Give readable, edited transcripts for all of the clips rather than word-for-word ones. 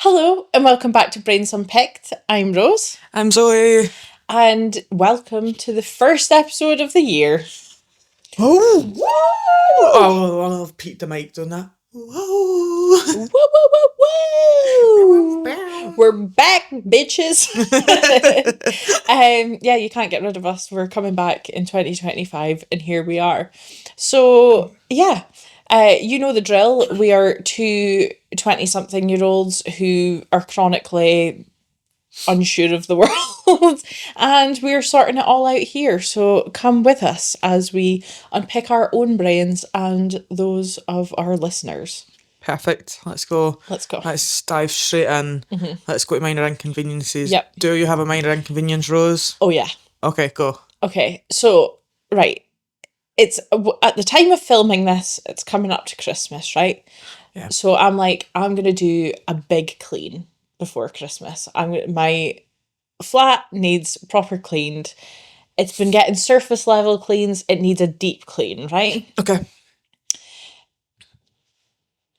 Hello and welcome back to Brains Unpicked. I'm Rose I'm Zoe. and welcome to the first episode of the year. Oh, Woo! oh, I've peaked the mic doing that. Whoa. Woo, woo, woo, woo! We're back, bitches. Yeah, you can't get rid of us. We're coming back in 2025 and here we are. So, yeah. You know the drill. We are two 20-something-year-olds who are chronically unsure of the world and we're sorting it all out here. So come with us as we unpick our own brains and those of our listeners. Perfect. Let's go. Let's go. Let's dive straight in. Mm-hmm. Let's go to minor inconveniences. Yep. Do you have a minor inconvenience, Rose? Oh, yeah. Okay, go. Okay, so, right. It's at the time of filming this, it's coming up to Christmas, right? Yeah. So I'm like, I'm going to do a big clean before Christmas. My flat needs proper cleaned. It's been getting surface level cleans. It needs a deep clean, right? Okay.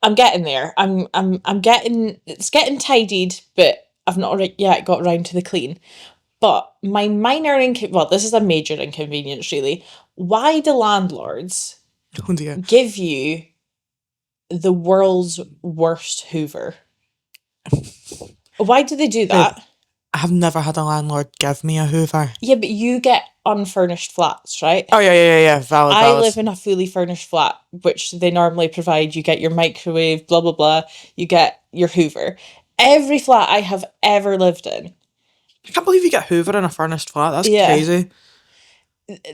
I'm getting there. It's getting tidied, but I've not yet got around to the clean. But my this is a major inconvenience, really. Why do landlords Oh dear. give you the world's worst Hoover? Why do they do that? I have never had a landlord give me a Hoover. Yeah, but you get unfurnished flats, right? Oh, yeah. Valid. I live in a fully furnished flat, which they normally provide. You get your microwave, blah, blah, blah. You get your Hoover. Every flat I have ever lived in, I can't believe you get Hoover in a furnished flat. That's Yeah. crazy.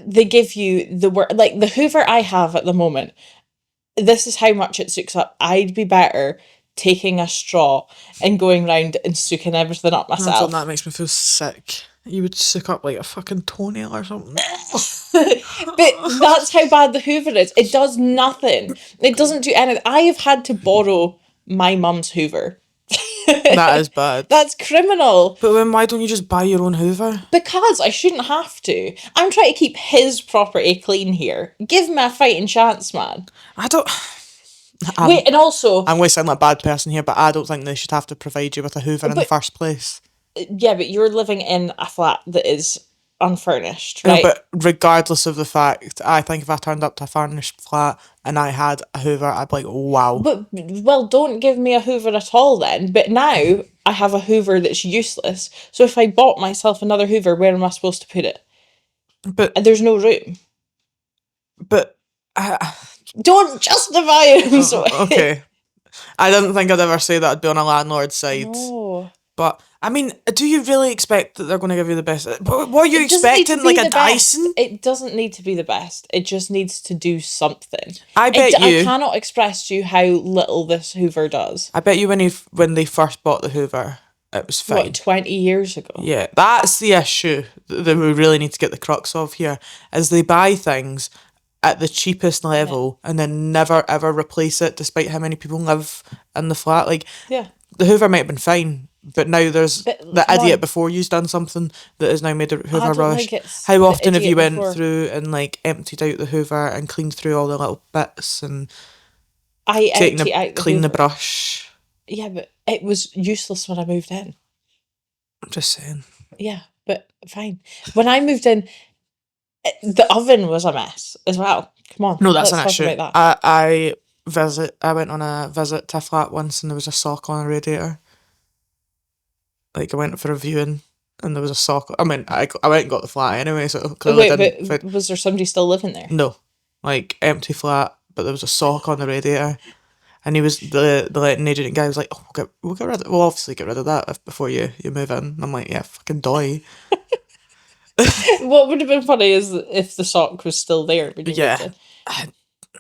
they give you like the Hoover I have at the moment. This is how much it soaks up. I'd be better taking a straw and going round and soaking everything up myself. That makes me feel sick. You would soak up like a fucking toenail or something. But that's how bad the Hoover is. It does nothing. It doesn't do anything. I have had to borrow my mum's Hoover. That is bad. That's criminal. But then why don't you just buy your own Hoover? Because I shouldn't have to. I'm trying to keep his property clean here. Give me a fighting chance, man. I don't... Wait, and also... I'm going to sound like a bad person here, but I don't think they should have to provide you with a Hoover in the first place. Yeah, but you're living in a flat that is unfurnished, No, right? but regardless of the fact, I think if I turned up to a furnished flat and I had a Hoover, I'd be like, wow. But, well, don't give me a Hoover at all then. But now I have a Hoover that's useless. So if I bought myself another Hoover, where am I supposed to put it? But And there's no room. But... Don't justify him. Okay. I didn't think I'd ever say that I'd be on a landlord's side. No. But, I mean, do you really expect that they're going to give you the best? What are you expecting? Like a Dyson? It doesn't need to be the best. It just needs to do something. I cannot express to you how little this Hoover does. I bet you when they first bought the Hoover, it was fine. What, 20 years ago? Yeah, that's the issue that we really need to get the crux of here, is they buy things at the cheapest level and then never ever replace it despite how many people live in the flat. Like, Yeah. the Hoover might have been fine, but now there's But, the come idiot on. before you's done something that has now made the Hoover don't rubbish. think it's How the often have you idiot went before. through and like emptied out the Hoover and cleaned through all the little bits and I clean the brush? Yeah, but it was useless when I moved in. I'm just saying. Yeah, but fine. When I moved in, the oven was a mess as well. Come on. No, that's let's an talk issue. about that. I went on a visit to a flat once and there was a sock on a radiator. Like, I went for a viewing and there was a sock. I mean, I went and got the flat anyway, so clearly Wait, was there somebody still living there? No, like empty flat, but there was a sock on the radiator, and he was the letting agent guy was like, "Oh, we'll obviously get rid of that before you move in." And I'm like, "Yeah, fucking doy." What would have been funny is if the sock was still there. When you moved in.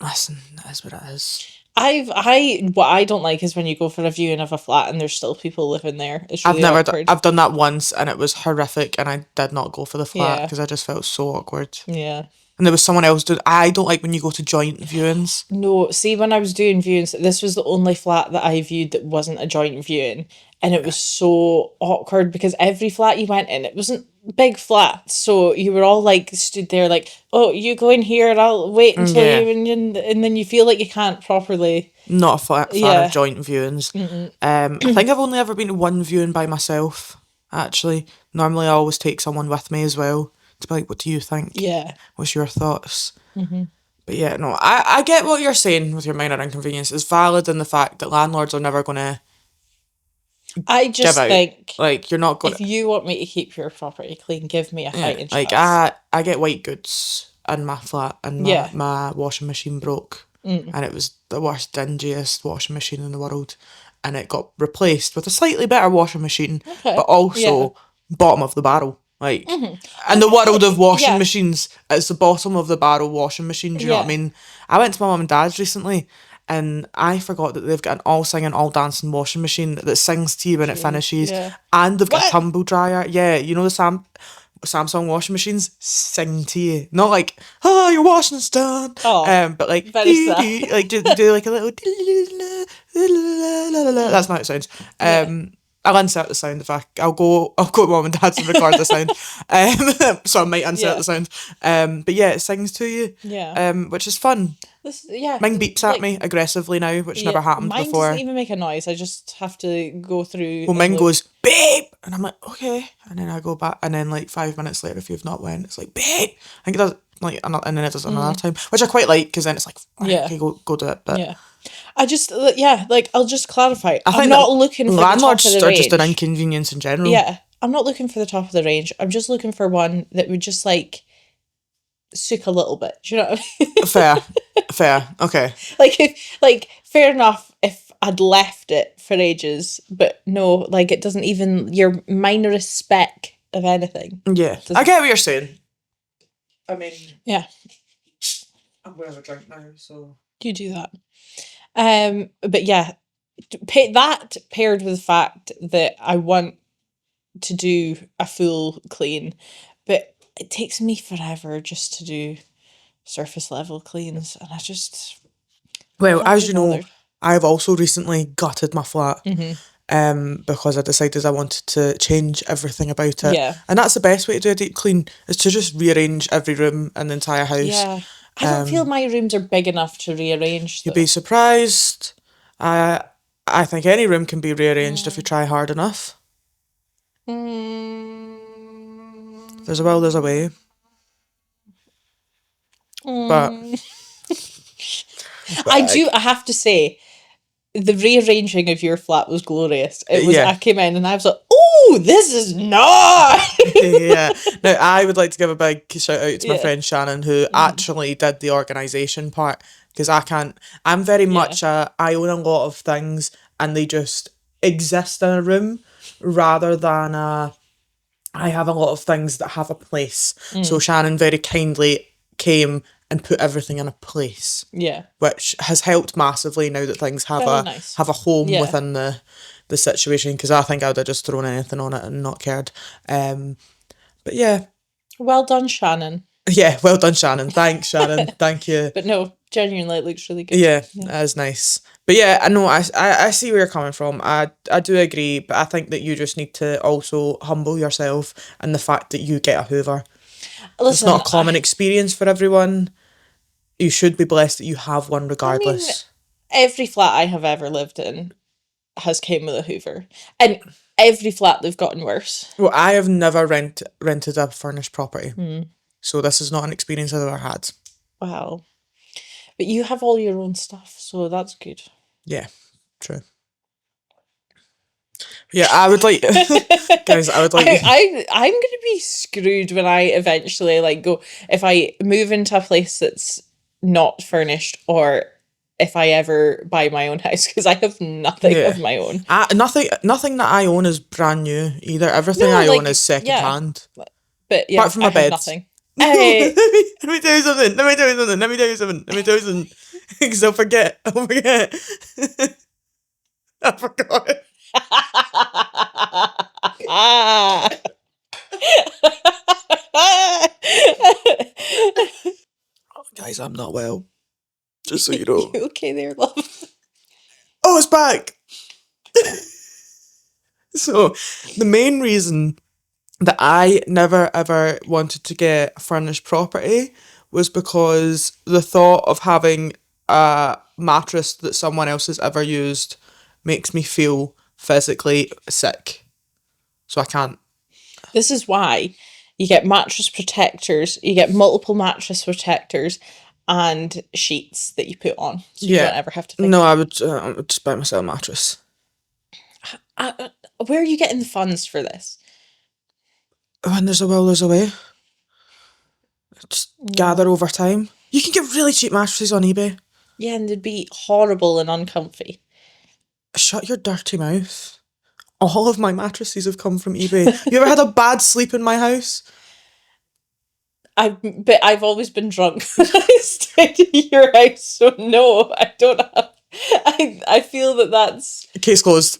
Listen, that is what it is. What I don't like is when you go for a viewing of a flat and there's still people living there. It's really awkward. I've done that once and it was horrific, and I did not go for the flat Yeah. because I just felt so awkward. Yeah. And there was someone else doing. I don't like when you go to joint viewings. No, see, when I was doing viewings, this was the only flat that I viewed that wasn't a joint viewing, and it was so awkward because every flat you went in, it wasn't big flats, so you were all like stood there like, oh, you go in here and I'll wait until Yeah. and then you feel like you can't properly. Not a fan of Yeah. joint viewings. I think I've only ever been to one viewing by myself, actually. Normally I always take someone with me as well to be like, what do you think? Yeah. What's your thoughts? But yeah, no, I get what you're saying with your minor inconvenience. It's valid in the fact that landlords are never going to I give just out. think Like, you're not going if to... you want me to keep your property clean, give me a Yeah, fighting like, chance. I get white goods in my flat and Yeah. my washing machine broke. And it was the worst, dingiest washing machine in the world. And it got replaced with a slightly better washing machine, Okay. but also bottom of the barrel. Like, in the world of washing Yeah. machines, it's the bottom of the barrel washing machine. Do you know what I Yeah. mean? I went to my mum and dad's recently, and I forgot that they've got an all singing, all dancing washing machine that sings to you when it finishes, yeah. and they've got a What? tumble dryer. Yeah, you know the Samsung washing machines sing to you, not like, oh, your washing's done, Oh, but like, very sad. like do like a little, that's not how it sounds. I'll insert the sound if I'll go to mum and dad's and record the sound. So I might insert Yeah. the sound. But yeah, it sings to you. Yeah. Which is fun. Mine beeps at like, me aggressively now, which yeah, never happened mine before. doesn't even make a noise. I just have to go through. Well, and mine look. goes, babe! And I'm like, okay. And then I go back, and then like 5 minutes later, if you've not went, it's like, babe! I think it does, like, and then it does it another time, which I quite like, because then it's like, right, Yeah. okay, go do it. But Yeah. I just, like, I'll just clarify. I think I'm not looking for the top of landlords the are range. just an inconvenience in general. Yeah. I'm not looking for the top of the range. I'm just looking for one that would just, like, sook a little bit. Do you know what I mean? Fair. Okay. Like, fair enough if I'd left it for ages, but no, like, it doesn't even, your minorest speck of anything. Yeah. I get what you're saying. I mean, Yeah. I'm going to have a drink now, so... You do that. But yeah, that paired with the fact that I want to do a full clean, but it takes me forever just to do surface level cleans, and I just Well, can't as be you know, bothered. I've also recently gutted my flat. Because I decided I wanted to change everything about it. Yeah. And that's the best way to do a deep clean, is to just rearrange every room in the entire house. Yeah. I don't feel my rooms are big enough to rearrange. You'd be surprised. I think any room can be rearranged if you try hard enough. There's a will, there's a way. But I have to say, the rearranging of your flat was glorious. It was, I came in and I was like, oh, this is nice. Yeah. Now, I would like to give a big shout out to my friend Shannon, who actually did the organisation part, because I'm very much I own a lot of things and they just exist in a room, rather than I have a lot of things that have a place. So Shannon very kindly came and put everything in a place. Yeah. Which has helped massively now that things have have a home within the situation, because I think I would have just thrown anything on it and not cared. But yeah. Well done, Shannon. Yeah, well done, Shannon. Thanks, Shannon. Thank you. But no, genuinely, it looks really good. Yeah, that is nice. But yeah, I know, I see where you're coming from. I do agree, but I think that you just need to also humble yourself in the fact that you get a Hoover. Listen, it's not a common experience for everyone. You should be blessed that you have one regardless. I mean, every flat I have ever lived in has came with a Hoover. And every flat they've gotten worse. Well, I have never rented a furnished property. So this is not an experience I've ever had. Wow. But you have all your own stuff, so that's good. Yeah, true. Yeah, I would like... Guys, I would like... I'm going to be screwed when I eventually, like, go... If I move into a place that's not furnished, or if I ever buy my own house, because I have nothing of my own. Nothing that I own is brand new either. Everything I own is second hand. But yeah, apart from my bed. Nothing. Hey. Let me tell you something. Because I'll forget. I forgot. Guys, I'm not well. Just so you know. You okay there, love? Oh, it's back! So, the main reason that I never ever wanted to get a furnished property was because the thought of having a mattress that someone else has ever used makes me feel physically sick. So I can't. This is why you get mattress protectors, you get multiple mattress protectors and sheets that you put on so you don't Yeah. ever have to think No, about I would just buy myself a mattress. where are you getting the funds for this? When there's a will, there's a way. Just gather over time. You can get really cheap mattresses on eBay. Yeah, and they'd be horrible and uncomfy. Shut your dirty mouth. All of my mattresses have come from eBay. You ever had a bad sleep in my house? I've always been drunk when I stayed in your house, so no, I don't have. I feel that that's Case closed.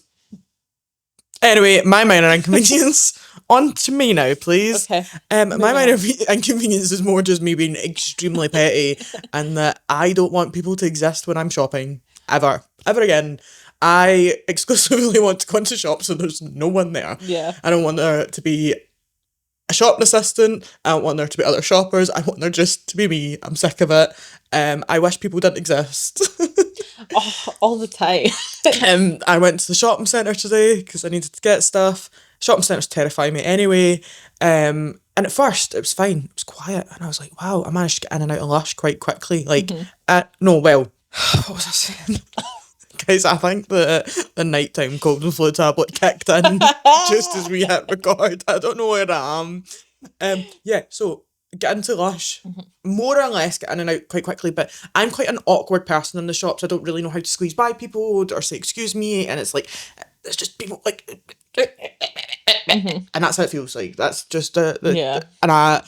Anyway, my minor inconvenience. On to me now, please. okay. My moving minor on. inconvenience is more just me being extremely petty and that I don't want people to exist when I'm shopping. Ever. Ever again. I exclusively want to go into shops so there's no one there. Yeah. I don't want there to be a shopping assistant. I don't want there to be other shoppers. I want there just to be me. I'm sick of it. I wish people didn't exist. Oh, all the time. I went to the shopping centre today because I needed to get stuff. Shopping centres terrify me anyway. And at first it was fine. It was quiet. And I was like, wow, I managed to get in and out of Lush quite quickly. Like, no, well, what was I saying? Guys, I think the nighttime cold and flu tablet kicked in just as we hit record. I don't know where I am. Yeah, so get into Lush, more or less get in and out quite quickly, but I'm quite an awkward person in the shops. I don't really know how to squeeze by people or say excuse me, and it's like, it's just people like, and that's how it feels like. That's just Yeah. and I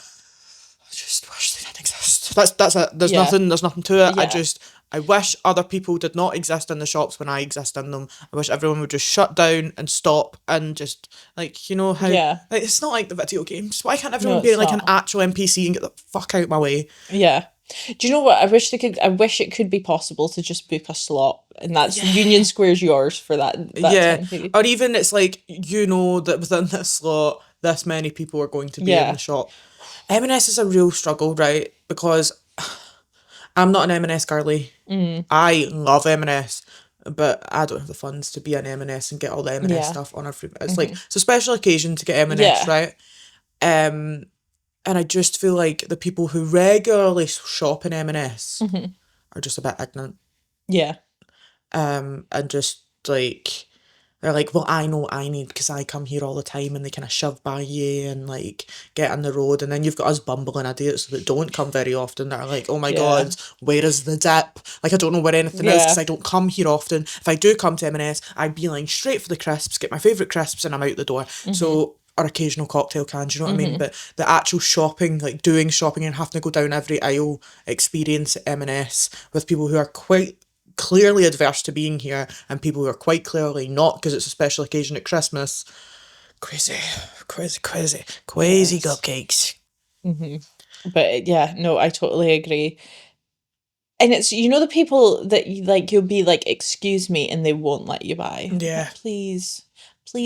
just wish they didn't exist. That's it. There's Yeah. nothing to it. Yeah. I wish other people did not exist in the shops when I exist in them. I wish everyone would just shut down and stop and just, like, you know how... Yeah. Like, it's not like the video games. Why can't No, everyone be it's like an not. actual NPC and get the fuck out my way? Yeah. Do you know what? I wish it could be possible to just book a slot and that's Union Square's yours for that Yeah. time period. Or even it's like, you know that within this slot, this many people are going to be in Yeah. the shop. M&S is a real struggle, right? Because I'm not an M&S girly. I love M&S, but I don't have the funds to be an M&S and get all the M&S Yeah. stuff on our food. It's like, it's a special occasion to get M&S, Yeah. right? And I just feel like the people who regularly shop in M&S are just a bit ignorant. Yeah. And just like... They're like, well, I know what I need because I come here all the time, and they kind of shove by you and like get on the road, and then you've got us bumbling idiots that don't come very often that are like, oh my god, where is the dip? Like, I don't know where anything is because I don't come here often. If I do come to M&S, I'd be like straight for the crisps, get my favourite crisps, and I'm out the door. So, or occasional cocktail cans, you know what I mean? But the actual shopping, like doing shopping and having to go down every aisle experience at M&S with people who are quite clearly adverse to being here and people who are quite clearly not because it's a special occasion at Christmas. Crazy cupcakes. But yeah, no, I totally agree. And it's, you know, the people that you like, you'll be like, excuse me, and they won't let you by. Yeah. Like, please,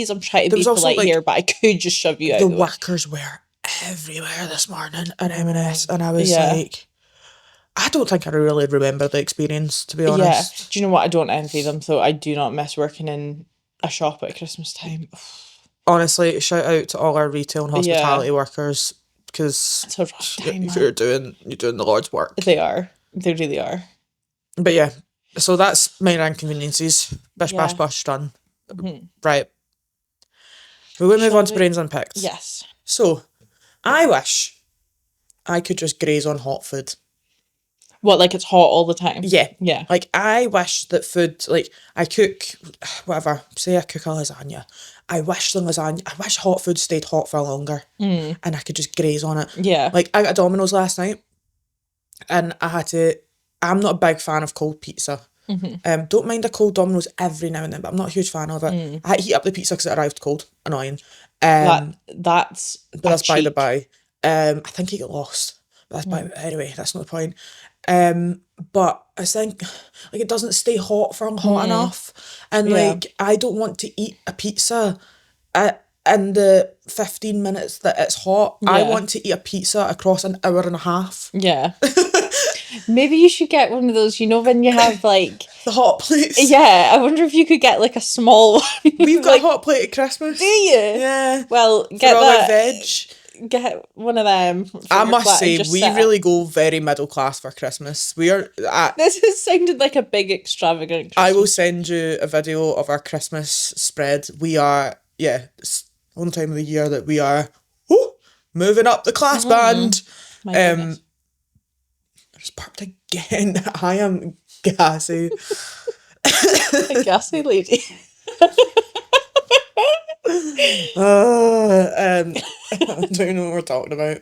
I'm trying to There be was also, polite like, here, but I could just shove you out The the way. workers were everywhere this morning at M&S and I was Yeah. like, I don't think I really remember the experience, to be Yeah. honest. Do you know what? I don't envy them, so I do not miss working in a shop at Christmas time. Honestly, shout out to all our retail and hospitality workers because It's a rough time, you're doing the Lord's work. They are. They really are. But yeah, so that's minor inconveniences. Bish, Yeah. bash, bosh, done. Right. We're going to move on to Brains Unpicked. Yes. So, I wish I could just graze on hot food. What, like it's hot all the time? Yeah. Yeah. Like, I wish that food, like, I cook, whatever, say I cook a lasagna. I wish hot food stayed hot for longer. And I could just graze on it. Yeah. Like, I got Domino's last night, and I'm not a big fan of cold pizza. Don't mind a cold Domino's every now and then, but I'm not a huge fan of it. I had to heat up the pizza because it arrived cold. Annoying. That's By the by. I think he got lost. But anyway, that's not the point. But I think like it doesn't stay hot enough, and like I don't want to eat a pizza, and the 15 minutes that it's hot. I Yeah. want to eat a pizza across an hour and a half. Yeah. Maybe you should get one of those, you know, when you have like... The hot plates. Yeah, I wonder if you could get like a small one. We've got like, a hot plate at Christmas. do you? Yeah. Well, For get all that. our veg. Get one of them. For I your must flat and say, just we sit really up. go very middle class for Christmas. We are. This has sounded like a big extravagant I will Christmas. send you a video of our Christmas spread. We are, it's the only time of the year that we are moving up the class band. My goodness. I just burped again. I am gassy. A gassy lady. I don't even know what we're talking about.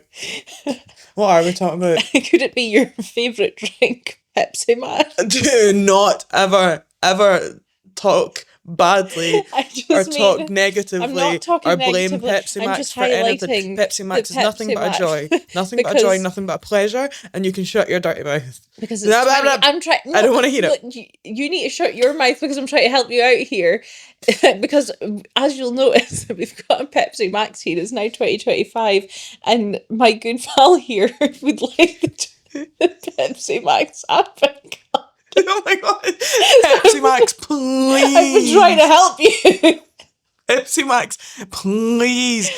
What are we talking about? Could it be your favourite drink, Pepsi Max? Do not ever talk badly I just or mean, talk negatively I'm not talking or blame negatively. Pepsi I'm Max just for anything. highlighting Pepsi Max the is nothing Pepsi but Max. a joy. Nothing but a joy, Because- nothing but a pleasure, and you can shut your dirty mouth. Because Blah, it's blah, 20 blah. I'm trying. I don't wanna hear it. Look, you need to shut your mouth because I'm trying to help you out here. Because as you'll notice, we've got a Pepsi Max here. It's now 2025, and my good pal here would like the Pepsi Max advent calendar. Oh my god. Pepsi Max, please. I've been trying to help you. Pepsi Max, please.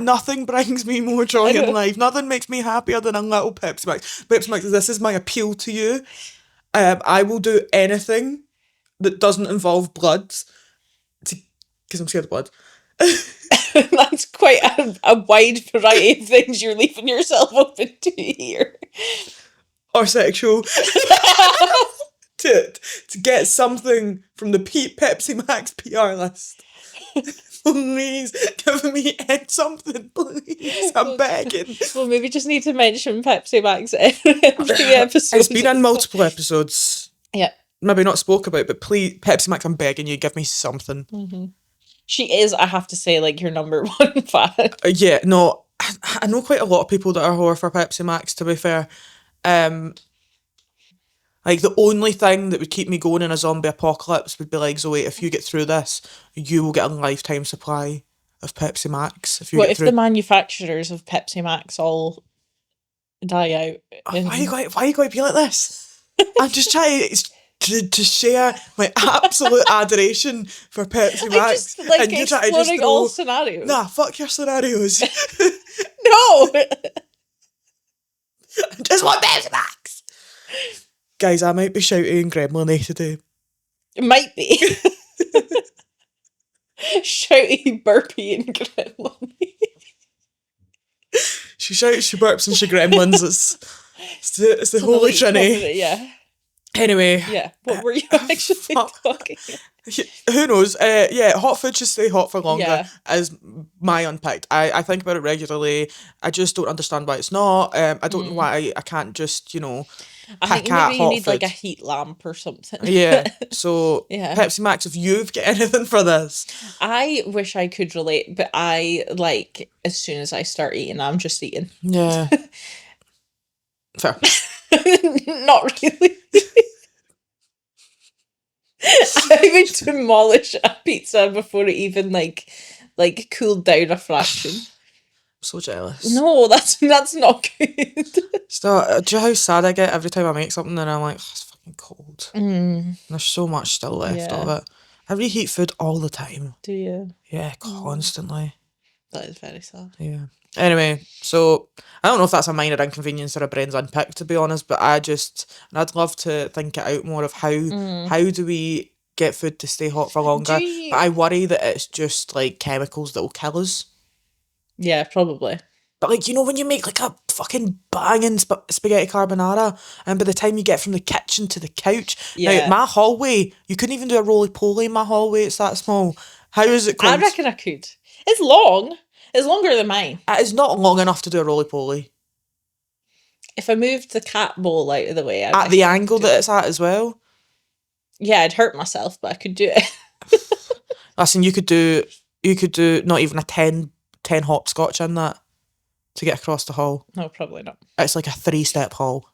Nothing brings me more joy in life. Nothing makes me happier than a little Pepsi Max. Pepsi Max, this is my appeal to you. I will do anything that doesn't involve blood, because I'm scared of blood. That's quite a wide variety of things you're leaving yourself open to here. Or sexual. to get something from the Pepsi Max PR list. Please give me something, please. I'm begging. Well, maybe just need to mention Pepsi Max every episode. It's been in multiple episodes. Yeah. Maybe not spoke about, but please, Pepsi Max, I'm begging you, give me something. She is, I have to say, like your number one fan. Yeah, no, I know quite a lot of people that are whore for Pepsi Max, to be fair. Like, the only thing that would keep me going in a zombie apocalypse would be like, Zoe, if you get through this, you will get a lifetime supply of Pepsi Max. If you What get if through... the manufacturers of Pepsi Max all die out? Why are you going to be like this? I'm just trying to share my absolute adoration for Pepsi Max. Just like and you're trying to exploring all scenarios. Nah, fuck your scenarios. No! Just want Pepsi Max. Guys, I might be shouting gremlin today. It might be. Shouty, burpy, and gremlin. She shouts, she burps, and she gremlins. It's the holy trinity. Yeah. Anyway. Yeah. What were you actually talking about? Who knows? Yeah, hot food should stay hot for longer, Yeah. is my unpicked. I think about it regularly. I just don't understand why it's not. I don't know why I can't just, I think pick at maybe you hot need food. like a heat lamp or something. Yeah, so Yeah. Pepsi Max, if you've got anything for this. I wish I could relate, but I, like, as soon as I start eating, I'm just eating. Yeah. Fair. Not really. I would demolish a pizza before it even like cooled down a fraction. I'm so jealous. No, that's not good. So, do you know how sad I get every time I make something and I'm like, oh, it's fucking cold. Mm, There's so much still left of Yeah. it. I reheat food all the time. do you? Yeah, constantly. That is very sad. Yeah. Anyway, so I don't know if that's a minor inconvenience or a Brains Unpicked, to be honest, but I'd love to think it out more of how do we get food to stay hot for longer. you- But I worry that it's just like chemicals that will kill us. Yeah, probably. But like, when you make like a fucking banging spaghetti carbonara, and by the time you get from the kitchen to the couch, Yeah. now my hallway, you couldn't even do a roly-poly in my hallway, it's that small. How is it called? I reckon I could. It's long. It's longer than mine. It is not long enough to do a roly-poly. If I moved the cat bowl out of the way, At the angle that it's at as well. yeah, I'd hurt myself, but I could do it. Listen, you could do not even a 10 hopscotch in that to get across the hall. No, probably not. It's like a 3-step hall.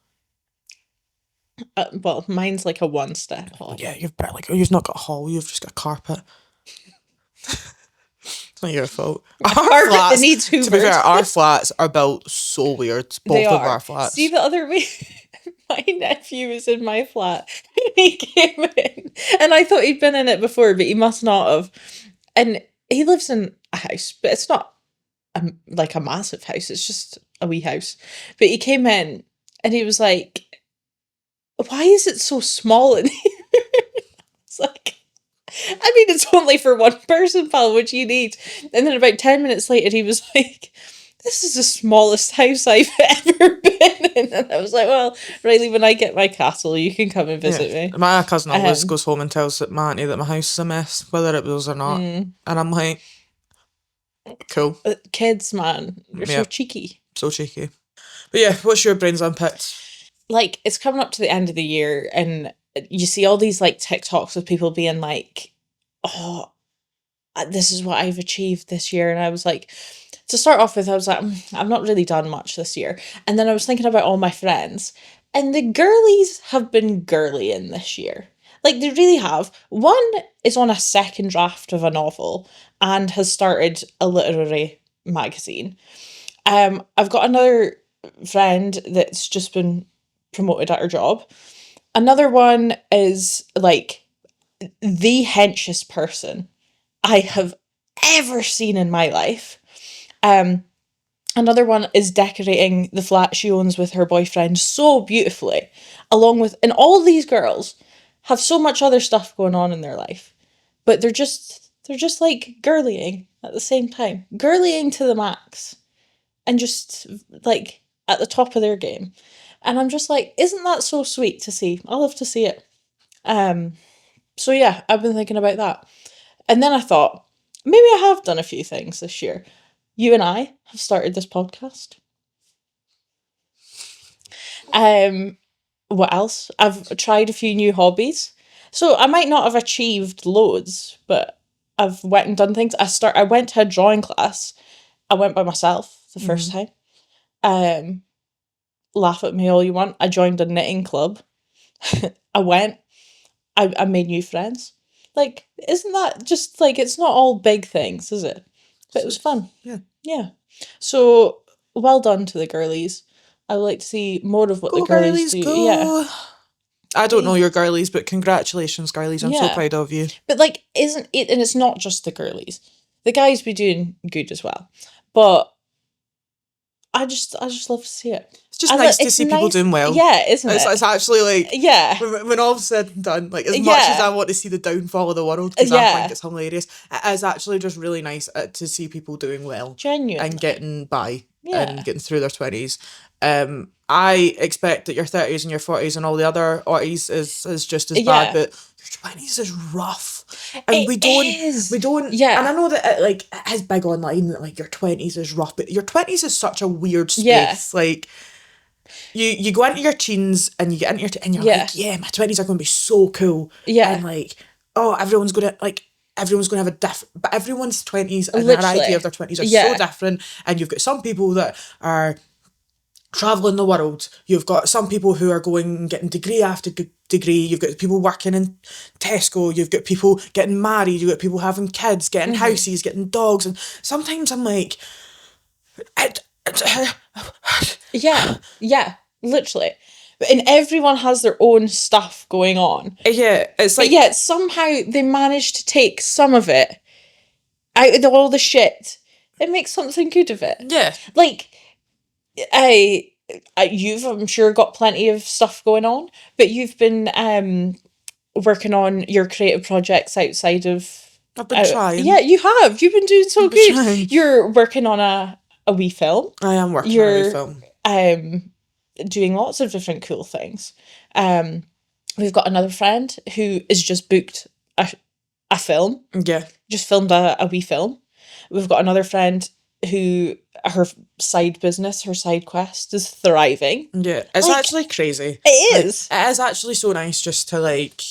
Well, mine's like a one-step hall. Yeah, you've not got a hall, you've just got a carpet. It's not your fault. carpet that needs to be fair, hoovered. our flats are built so weird. They Both of are. our flats. See, the other way, my nephew was in my flat. He came in, and I thought he'd been in it before, but he must not have. And he lives in a house, but it's not like a massive house. It's just a wee house. But he came in, and he was like, "Why is it so small in here?" It's like, I mean, it's only for one person, pal. What do you need? And then about 10 minutes later, he was like, "This is the smallest house I've ever been in." And I was like, "Well, Riley, when I get my castle, you can come and visit me." My cousin always goes home and tells my auntie that my house is a mess, whether it was or not. And I'm like, cool. Kids, man, you're so cheeky. So cheeky. But yeah, what's your Brains Unpicked? Like, it's coming up to the end of the year, and you see all these like TikToks of people being like, "Oh, this is what I've achieved this year." And I was like, to start off with, I was like, I've not really done much this year. And then I was thinking about all my friends, and the girlies have been girlying this year. Like, they really have. One is on a second draft of a novel and has started a literary magazine. I've got another friend that's just been promoted at her job. Another one is like the henchest person I have ever seen in my life. Another one is decorating the flat she owns with her boyfriend so beautifully, along with, and all these girls have so much other stuff going on in their life, but they're just like girlying at the same time, girlying to the max, and just like at the top of their game. And I'm just like, isn't that so sweet to see? I love to see it. So yeah, I've been thinking about that. And then I thought, maybe I have done a few things this year. You and I have started this podcast. What else? I've tried a few new hobbies. So I might not have achieved loads, but I've went and done things. I went to a drawing class. I went by myself the first time. Laugh at me all you want. I joined a knitting club. I made new friends. Like, isn't that just like, it's not all big things, is it? But it was fun. Yeah. Yeah. So, well done to the girlies. I would like to see more of what the girlies do. Go. Yeah. I don't know your girlies, but congratulations, girlies. I'm so proud of you. But like, isn't it, and it's not just the girlies. The guys be doing good as well. But I just love to see it. It's just nice to see people doing well. Yeah, isn't it? It's actually like, yeah. When all's said and done, like, as much as I want to see the downfall of the world, because I think it's hilarious, it is actually just really nice to see people doing well. Genuinely. And getting by. And getting through their 20s. I expect that your 30s and your 40s and all the other 40s is just as bad, but your 20s is rough. And we don't, and I know that it is big online that like your 20s is rough, but your 20s is such a weird space. Like, you go into your teens and you get into your, and you're like, my 20s are going to be so cool. Yeah. And like, oh, everyone's going to have a different, but everyone's 20s and their idea of their 20s are so different. And you've got some people that are travelling the world. You've got some people who are going and getting degree after degree. You've got people working in Tesco. You've got people getting married. You've got people having kids, getting houses, getting dogs. And sometimes I'm like, yeah, literally. And everyone has their own stuff going on. Yeah, it's like... But yet, somehow, they manage to take some of it out of all the shit and make something good of it. Yeah. Like, you've, I'm sure, got plenty of stuff going on, but you've been working on your creative projects outside of... I've been trying. Yeah, you have. You've been doing so good. Trying. You're working on a wee film. I am working on a wee film. Doing lots of different cool things. We've got another friend who has just booked a film. Yeah. Just filmed a wee film. We've got another friend who her side business, her side quest is thriving. Yeah. It's actually crazy. It is. It is actually so nice just to like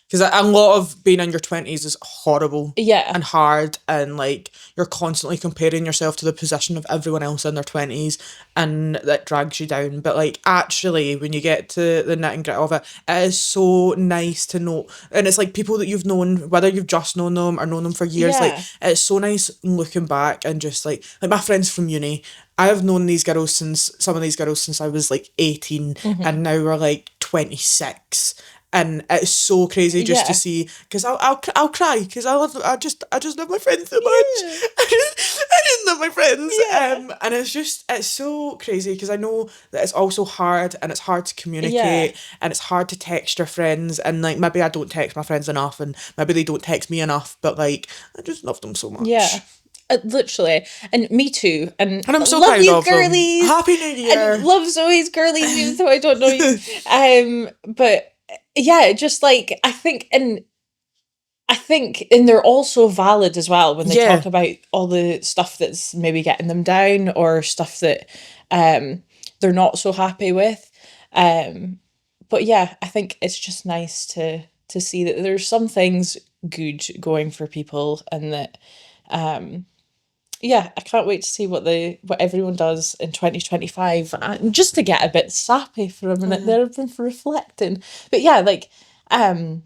Because a lot of being in your 20s is horrible. Yeah. And hard, and like you're constantly comparing yourself to the position of everyone else in their 20s, and that drags you down. But like actually, when you get to the nit and grit of it, it is so nice to know. And it's like people that you've known, whether you've just known them or known them for years, like Yeah. it's so nice looking back and just like my friends from uni. I have known some of these girls since I was like 18, and now we're like 26. And it's so crazy just to Yeah. see, because I'll cry because I just love my friends so much. I just love my friends. Yeah. And it's so crazy because I know that it's also hard, and it's hard to communicate, and it's hard to text your friends, and like maybe I don't text my friends enough, and maybe they don't text me enough, but like I just love them so much. Yeah. Literally. And me too. And I'm so love proud you, of them. girlies. Happy New Year. And love Zoe's girlies, even though I don't know you. But yeah, just like I think, and they're also valid as well when they Yeah. talk about all the stuff that's maybe getting them down, or stuff that they're not so happy with. But yeah, I think it's just nice to see that there's some things good going for people, and that yeah, I can't wait to see what everyone does in 2025, and just to get a bit sappy for a minute there for reflecting. But yeah, like there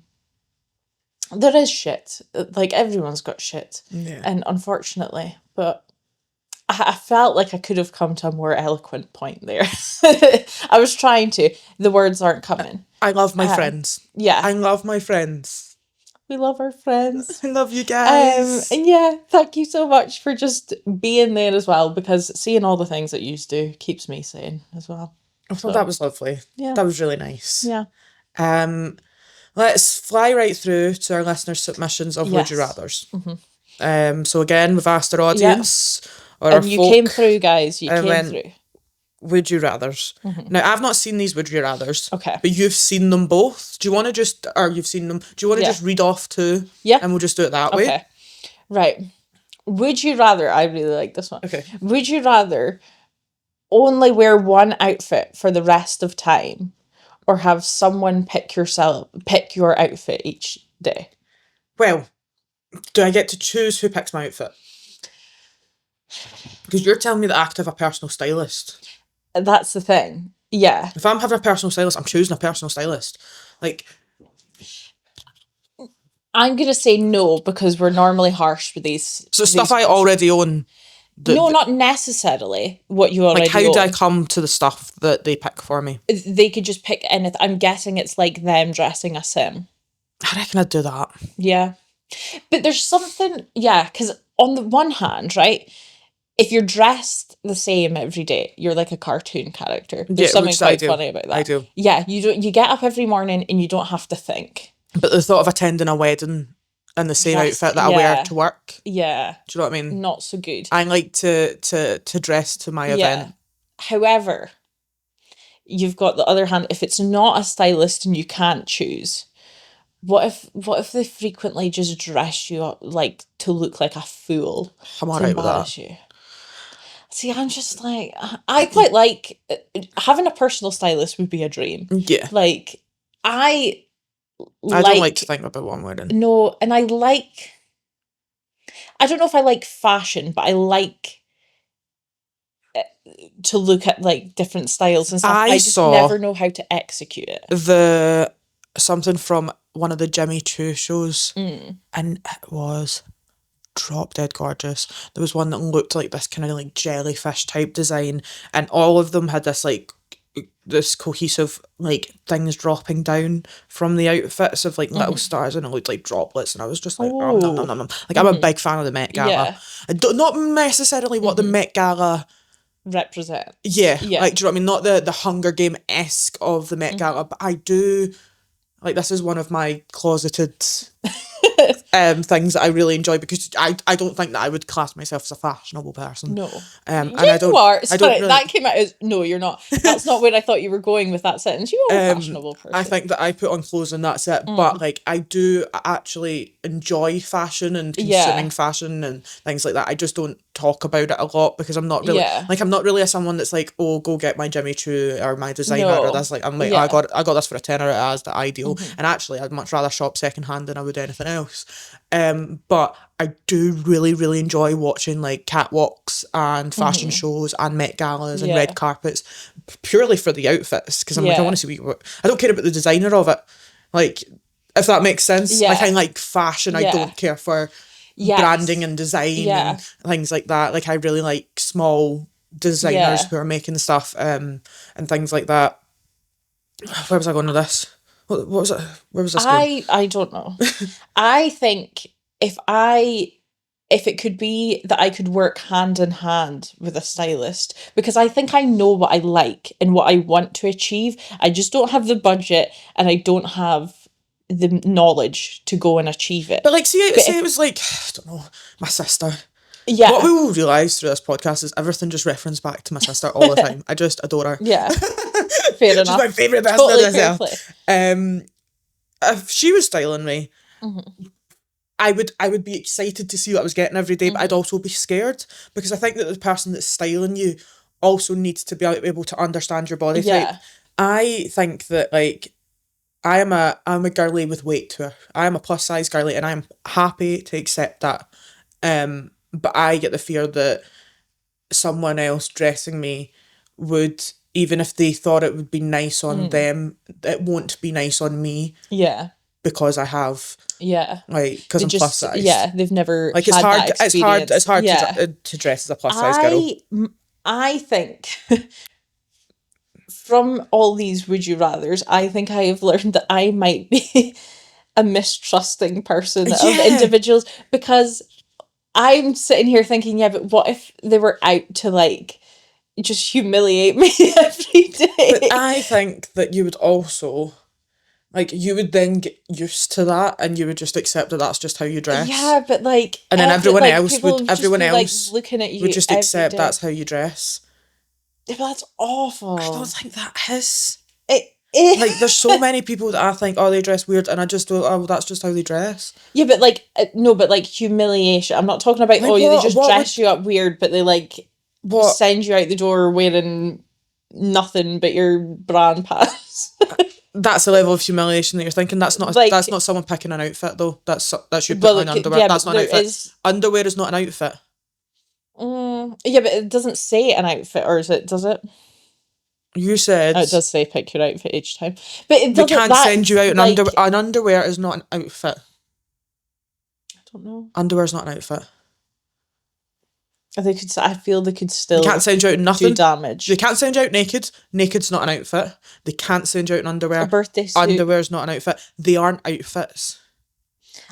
is shit. Like everyone's got shit. Yeah. And unfortunately, but I felt like I could have come to a more eloquent point there. I was trying to. The words aren't coming. I love my friends. Yeah. I love my friends. We love our friends. I love you guys. And yeah, thank you so much for just being there as well, because seeing all the things that you do keeps me sane as well. I thought that was lovely. Yeah. That was really nice. Yeah. Let's fly right through to our listener submissions of Would You Rathers. So again, we've asked our audience, or and our you folk, came through, guys. You came through. Would you rathers? Now, I've not seen these Would You Rathers. Okay. But you've seen them both. Do you want to just, or you've seen them, do you want to just read off two? Yeah. And we'll just do it that way? Okay. Right. Would you rather, I really like this one. Okay. Would you rather only wear one outfit for the rest of time, or have someone pick your outfit each day? Well, do I get to choose who picks my outfit? Because you're telling me that I have to have a personal stylist. That's the thing. Yeah. If I'm having a personal stylist, I'm choosing a personal stylist. Like, I'm going to say no, because we're normally harsh with these. so stuff I already own. No, not necessarily what you already Like, how own. do I come to the stuff that they pick for me? They could just pick anything. I'm guessing it's like them dressing a sim. I reckon I'd do that. Yeah. But there's something, yeah, because on the one hand, right, if you're dressed the same every day, you're like a cartoon character. There's something quite funny about that. I do. Yeah, you get up every morning and you don't have to think. But the thought of attending a wedding in the same outfit that I wear to work. Yeah. Do you know what I mean? Not so good. I like to dress to my event. However, you've got the other hand, if it's not a stylist and you can't choose, what if they frequently just dress you up like to look like a fool? I'm alright with that. You? See, I'm just like, I quite like having a personal stylist would be a dream. Yeah. Like, I don't like to think about what I'm wearing. No, and I don't know if I like fashion, but I like to look at like different styles and stuff. I just never know how to execute it. Something from one of the Jimmy Choo shows, and it was drop dead gorgeous. There was one that looked like this kind of like jellyfish type design, and all of them had this cohesive like things dropping down from the outfits of like little stars, and it looked like droplets, and I was just like, nom, nom, nom, nom. Like, I'm a big fan of the Met Gala. Yeah. Not necessarily what the Met Gala represent. Yeah. Like, do you know what I mean? Not the Hunger Game-esque of the Met Gala, but I do, like, this is one of my closeted things that I really enjoy, because I don't think that I would class myself as a fashionable person. No. And Yeah, I don't. you are. I don't Sorry, really. that came out as no, you're not. That's not where I thought you were going with that sentence. You are a fashionable person. I think that I put on clothes and that's it. But like, I do actually enjoy fashion and consuming fashion and things like that. I just don't talk about it a lot, because I'm not really I'm not really someone that's like, oh, go get my Jimmy Choo or my designer or this. Like, I'm like, I got this for a tenner as the ideal. And actually, I'd much rather shop secondhand than I would anything else. But I do really, really enjoy watching like catwalks and fashion shows and Met Galas and red carpets, purely for the outfits, because I'm like, I want to see what I don't care about the designer of it, like, if that makes sense. Like, I like fashion. I don't care for branding and design and things like that. Like, I really like small designers who are making stuff and things like that. Where was I going with this? What was it? Where was this going? I don't know. I think if it could be that I could work hand in hand with a stylist, because I think I know what I like and what I want to achieve. I just don't have the budget, and I don't have the knowledge to go and achieve it. But like, say it was like, I don't know, my sister. Yeah. What we will realise through this podcast is everything just referenced back to my sister all the time. I just adore her. Yeah. Fair enough. She's my favourite person in herself. If she was styling me, I would be excited to see what I was getting every day, but I'd also be scared, because I think that the person that's styling you also needs to be able to understand your body type. I think that, like, I'm a girly with weight to her. I am a plus size girly, and I'm happy to accept that. But I get the fear that someone else dressing me would, even if they thought it would be nice on them, it won't be nice on me. Yeah. Because I have. Yeah. Like, because I'm plus size. Yeah, they've never like, had that experience. It's hard to dress as a plus size girl. I think from all these would you rathers, I think I have learned that I might be a mistrusting person of individuals, because I'm sitting here thinking, yeah, but what if they were out to, like, just humiliate me every day? But I think that you would also, like, you would then get used to that, and you would just accept that that's just how you dress. Yeah, but like, and then everyone else would looking at you would just accept that's how you dress. Yeah, but that's awful. I don't think that is. Like, there's so many people that I think, oh, they dress weird, and I just go, oh, well, that's just how they dress. Yeah, but like, no, but like humiliation. I'm not talking about, like, they just dress you up weird, but they like send you out the door wearing nothing but your brand pass. That's the level of humiliation that you're thinking. That's not like, that's not someone picking an outfit though. That's you putting on underwear. That's not an outfit. Underwear is not an outfit. Yeah, but it doesn't say an outfit, or does it? You said... Oh, it does say pick your outfit each time. But it doesn't... They can't send you out an underwear is not an outfit. I don't know. Underwear is not an outfit. I feel they could still... They can't send you out nothing. Do damage. They can't send you out naked. Naked's not an outfit. They can't send you out in underwear. A birthday suit. Underwear's not an outfit. They aren't outfits.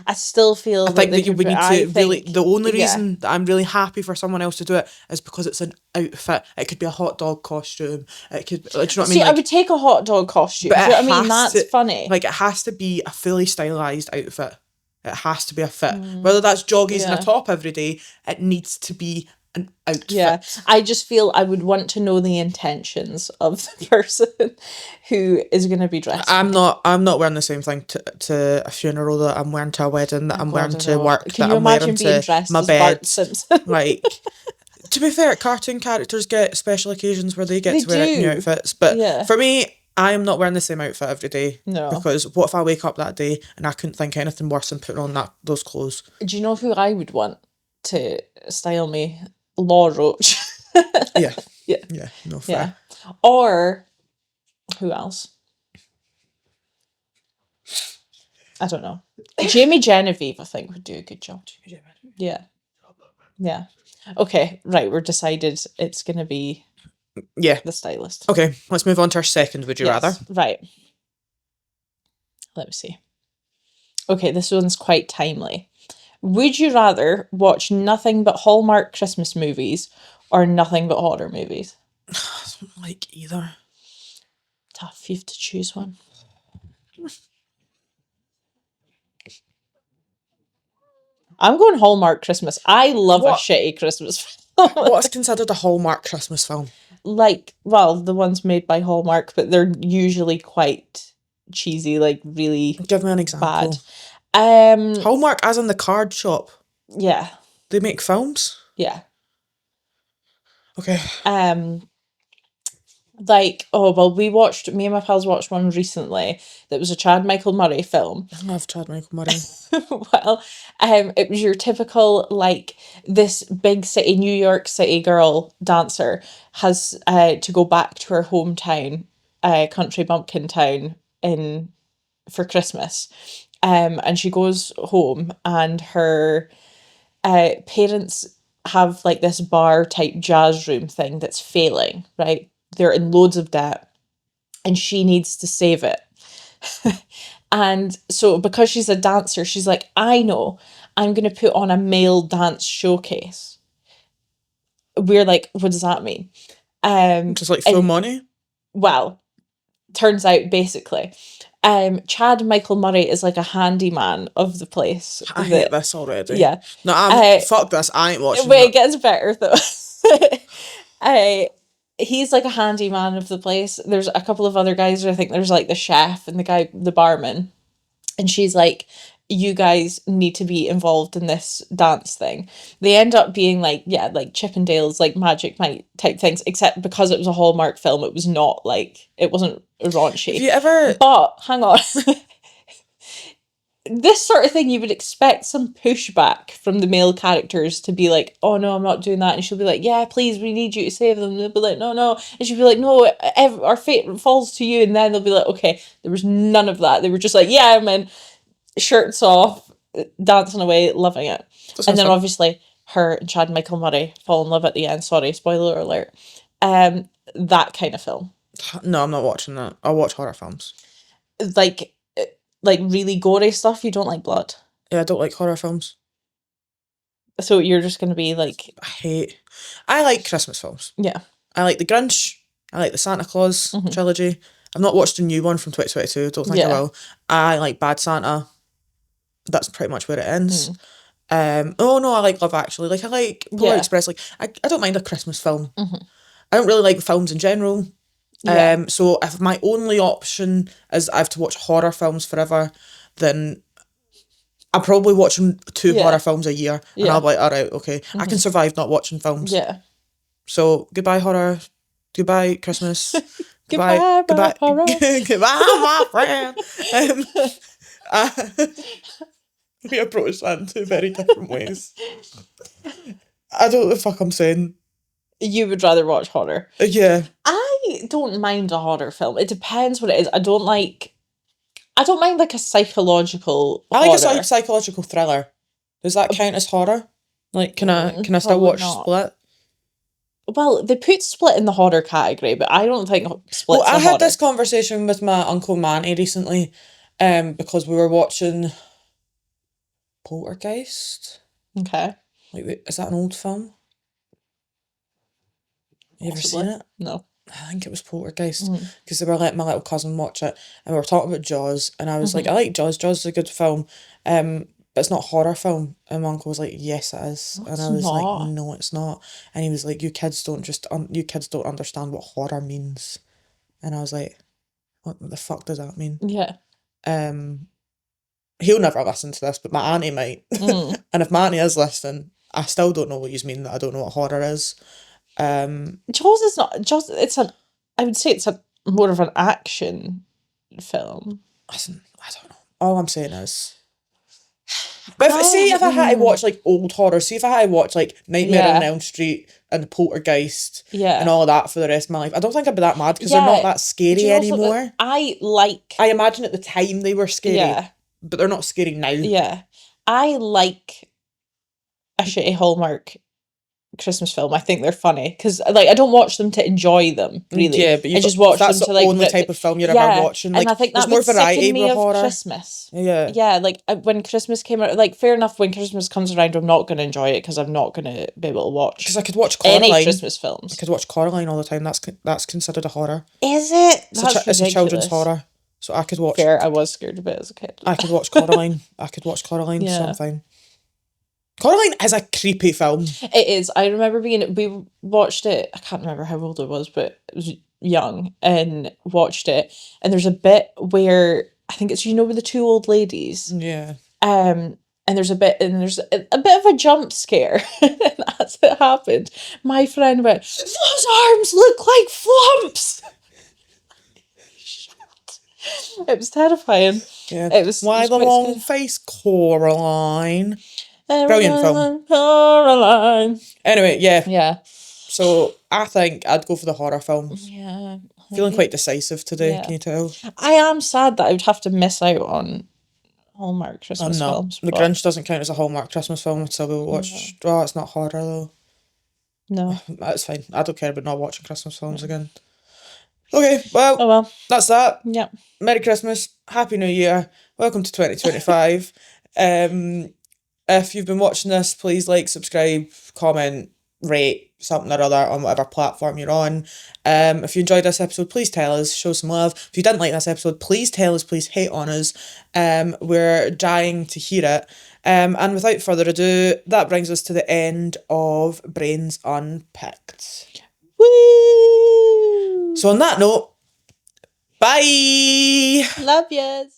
I still feel I think that we need to really... The only reason that I'm really happy for someone else to do it is because it's an outfit. It could be a hot dog costume. It could... Do you know what I mean? See, I would take a hot dog costume. Do you know what I mean? That's funny. Like, it has to be a fully stylised outfit. It has to be a fit. Whether that's joggies and a top every day, it needs to be an outfit. Yeah, I just feel I would want to know the intentions of the person who is going to be dressed. I'm not wearing the same thing to a funeral that I'm wearing to a wedding, that I'm wearing to work, that I'm wearing to my bed. Like, to be fair, cartoon characters get special occasions where they get to wear new outfits. But for me, I am not wearing the same outfit every day. No. Because what if I wake up that day and I couldn't think anything worse than putting on those clothes? Do you know who I would want to style me? Law Roach. Yeah. No fair. Yeah. Or who else? I don't know. Jamie Genevieve, I think, would do a good job. Yeah. Yeah. Okay, right, we're decided it's going to be the stylist. Okay, let's move on to our second would you rather. Right. Let me see. Okay, this one's quite timely. Would you rather watch nothing but Hallmark Christmas movies or nothing but horror movies? I don't like either. Tough, you have to choose one. I'm going Hallmark Christmas. I love a What? shitty Christmas film. What's considered a Hallmark Christmas film? Like, well, the ones made by Hallmark, but they're usually quite cheesy, like really Give me an example. bad. Hallmark as in the card shop. Yeah, They make films? yeah. Okay. Like, oh, well, me and my pals watched one recently that was a Chad Michael Murray film. I love Chad Michael Murray. Well, it was your typical, like, this big city, New York City girl dancer has to go back to her hometown, country bumpkin town for Christmas. And she goes home and her parents have like this bar type jazz room thing that's failing, right? They're in loads of debt and she needs to save it. And so because she's a dancer, she's like, I know, I'm going to put on a male dance showcase. We're like, what does that mean? Just like throw money? Well, turns out basically, Chad Michael Murray is like a handyman of the place. I hate this already. Yeah. No, fuck this. I ain't watching Wait, that. it gets better though. He's like a handyman of the place. There's a couple of other guys. I think there's like the chef and the barman. And she's like, you guys need to be involved in this dance thing. They end up being like, yeah, like Chippendales, like Magic Mike type things, except because it was a Hallmark film, it was not like, it wasn't raunchy. Have you ever... But, hang on. This sort of thing, you would expect some pushback from the male characters to be like, oh no, I'm not doing that. And she'll be like, yeah, please, we need you to save them. And they'll be like, no, no. And she'll be like, no, our fate falls to you. And then they'll be like, okay, there was none of that. They were just like, yeah, man, shirts off, dancing away, loving it. And then obviously her and Chad Michael Murray fall in love at the end. Sorry, spoiler alert. That kind of film. No, I'm not watching that. I'll watch horror films. Like really gory stuff. You don't like blood. Yeah, I don't like horror films. So you're just going to be like... I like Christmas films. Yeah. I like The Grinch. I like the Santa Claus trilogy. I've not watched the new one from 2022. Don't think I will. I like Bad Santa. That's pretty much where it ends. Oh no, I like Love Actually. Like I like Polar Express. Like I don't mind a Christmas film. I don't really like films in general. So if my only option is I have to watch horror films forever, then I'm probably watching 2 horror films a year, and I'll be like, all right, okay, I can survive not watching films. Yeah. So goodbye horror, goodbye Christmas, goodbye horror, goodbye my friend. We approach that in 2 very different ways. I don't know the fuck I'm saying. You would rather watch horror. Yeah. I don't mind a horror film. It depends what it is. I don't mind like a psychological I like horror. a psychological thriller. Does that count as horror? Like, can I still watch Split? Well, they put Split in the horror category, but I don't think Split's I horror. had this conversation with my Uncle Manny recently, because we were watching Poltergeist. Okay. Like, is that an old film? You ever seen it? No. I think it was Poltergeist, because they were letting my little cousin watch it, and we were talking about Jaws, and I was like, I like Jaws. Jaws is a good film, but it's not a horror film. And my uncle was like, yes, it is. No, and I was like, no, it's not. And he was like, you kids don't understand what horror means. And I was like, what the fuck does that mean? Yeah. He'll never listen to this, but my auntie might. And if my auntie is listening, I still don't know what you mean that I don't know what horror is. Jaws is not... I would say it's more of an action film. Listen, I don't know. All I'm saying is... But if I had to watch, like, old horror, see if I had to watch, like, Nightmare on Elm Street and Poltergeist and all of that for the rest of my life, I don't think I'd be that mad, because they're not that scary anymore. I imagine at the time they were scary, but they're not scary now. Yeah. I like a shitty Hallmark Christmas film. I think they're funny, because like I don't watch them to enjoy them, really. Yeah, but I just watch them to like... That's the only type of film you're ever watching. Like, and I think that there's more variety with horror. Christmas. Yeah. Yeah, like when Christmas came out, like fair enough, when Christmas comes around, I'm not going to enjoy it, because I'm not going to be able to watch... Because I could watch Coraline. Any Christmas films. I could watch Coraline all the time. That's considered a horror. Is it? It's a children's horror. So I could watch... Fair, I was scared of it as a kid. I could watch Coraline. I could watch Coraline sometime. Coraline is a creepy film. It is. I remember we watched it, I can't remember how old I was, but I was young and watched it. And there's a bit where, I think it's, with the two old ladies. Yeah. And there's a bit of a jump scare. And as it happened, my friend went, "Those arms look like flumps." It was terrifying. Yeah. It was. Why it was the quite long scary. face, Coraline? Brilliant film. Caroline. Anyway, yeah. Yeah. So I think I'd go for the horror film. Yeah. Feeling quite decisive today, Yeah. can you tell? I am sad that I would have to miss out on Hallmark Christmas No. films. The but Grinch doesn't count as a Hallmark Christmas film, so we'll watch. Oh, it's not horror though. No. That's fine. I don't care about not watching Christmas films again. Okay, well, Oh well. that's that. Yeah. Merry Christmas, Happy New Year, welcome to 2025. If you've been watching this, please like, subscribe, comment, rate something or other on whatever platform you're on. If you enjoyed this episode, please tell us, show some love. If you didn't like this episode, please tell us, please hate on us. We're dying to hear it. And without further ado, that brings us to the end of Brains Unpicked. Woo! So on that note, bye! Love yous.